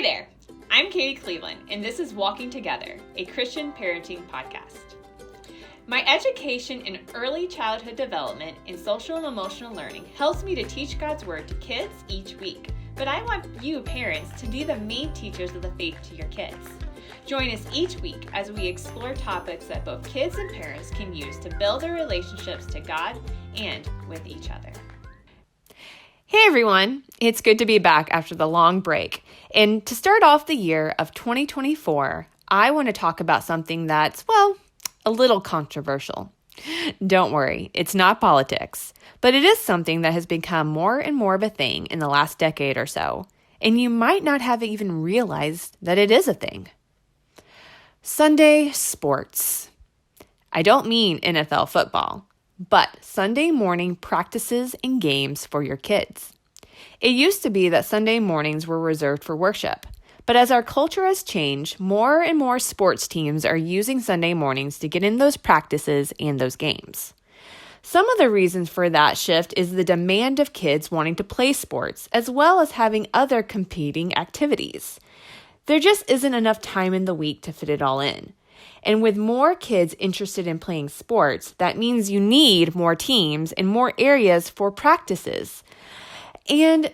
Hi there, I'm Kadie Cleveland, and this is Walking Together, a Christian parenting podcast. My education in early childhood development and social and emotional learning helps me to teach God's Word to kids each week, but I want you parents to be the main teachers of the faith to your kids. Join us each week as we explore topics that both kids and parents can use to build their relationships to God and with each other. Hey everyone, it's good to be back after the long break. And to start off the year of 2024, I want to talk about something that's, a little controversial. Don't worry, it's not politics, but it is something that has become more and more of a thing in the last decade or so, and you might not have even realized that it is a thing. Sunday sports. I don't mean NFL football, but Sunday morning practices and games for your kids. It used to be that Sunday mornings were reserved for worship, but as our culture has changed, more and more sports teams are using Sunday mornings to get in those practices and those games. Some of the reasons for that shift is the demand of kids wanting to play sports, as well as having other competing activities. There just isn't enough time in the week to fit it all in. And with more kids interested in playing sports, that means you need more teams and more areas for practices. And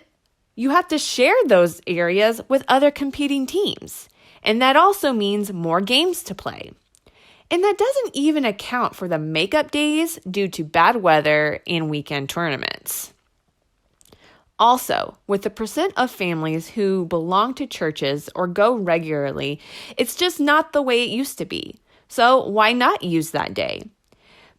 you have to share those areas with other competing teams. And that also means more games to play. And that doesn't even account for the makeup days due to bad weather and weekend tournaments. Also, with the percent of families who belong to churches or go regularly, it's just not the way it used to be. So why not use that day?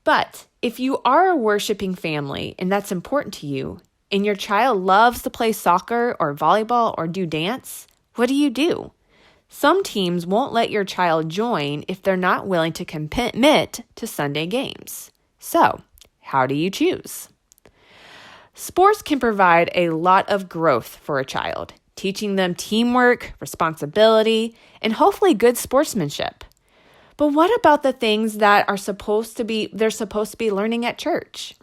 But if you are a worshiping family and that's important to you, and your child loves to play soccer or volleyball or do dance, what do? Some teams won't let your child join if they're not willing to commit to Sunday games. So, how do you choose? Sports can provide a lot of growth for a child, teaching them teamwork, responsibility, and hopefully good sportsmanship. But what about the things that they're supposed to be learning at church?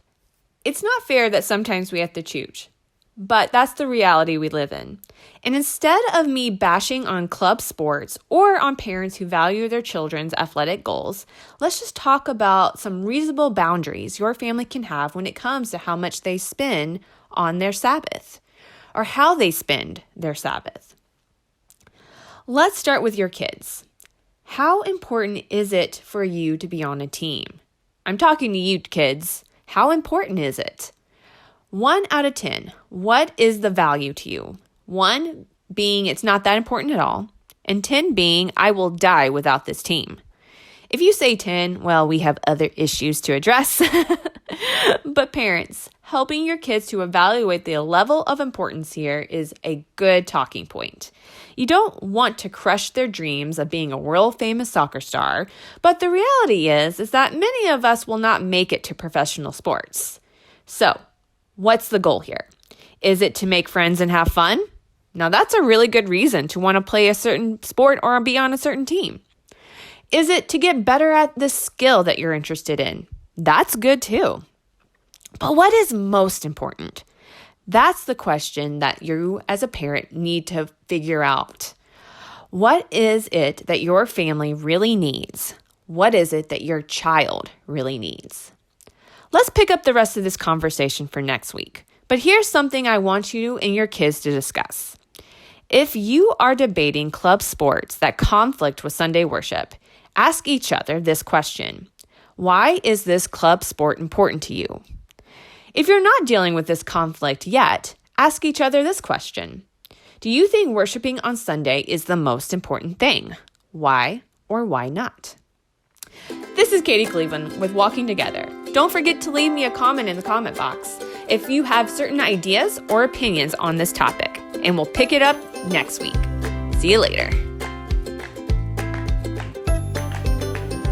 It's not fair that sometimes we have to choose, but that's the reality we live in. And instead of me bashing on club sports or on parents who value their children's athletic goals, let's just talk about some reasonable boundaries your family can have when it comes to how much they spend on their Sabbath or how they spend their Sabbath. Let's start with your kids. How important is it for you to be on a team? I'm talking to you kids. How important is it? 1 out of 10, what is the value to you? 1 being it's not that important at all, and 10 being I will die without this team. If you say 10, we have other issues to address. But parents, helping your kids to evaluate the level of importance here is a good talking point. You don't want to crush their dreams of being a world-famous soccer star, but the reality is that many of us will not make it to professional sports. So, what's the goal here? Is it to make friends and have fun? Now, that's a really good reason to want to play a certain sport or be on a certain team. Is it to get better at the skill that you're interested in? That's good too. But what is most important? That's the question that you as a parent need to figure out. What is it that your family really needs? What is it that your child really needs? Let's pick up the rest of this conversation for next week. But here's something I want you and your kids to discuss. If you are debating club sports that conflict with Sunday worship, ask each other this question. Why is this club sport important to you? If you're not dealing with this conflict yet, ask each other this question. Do you think worshiping on Sunday is the most important thing? Why or why not? This is Kadie Cleveland with Walking Together. Don't forget to leave me a comment in the comment box if you have certain ideas or opinions on this topic, and we'll pick it up next week. See you later.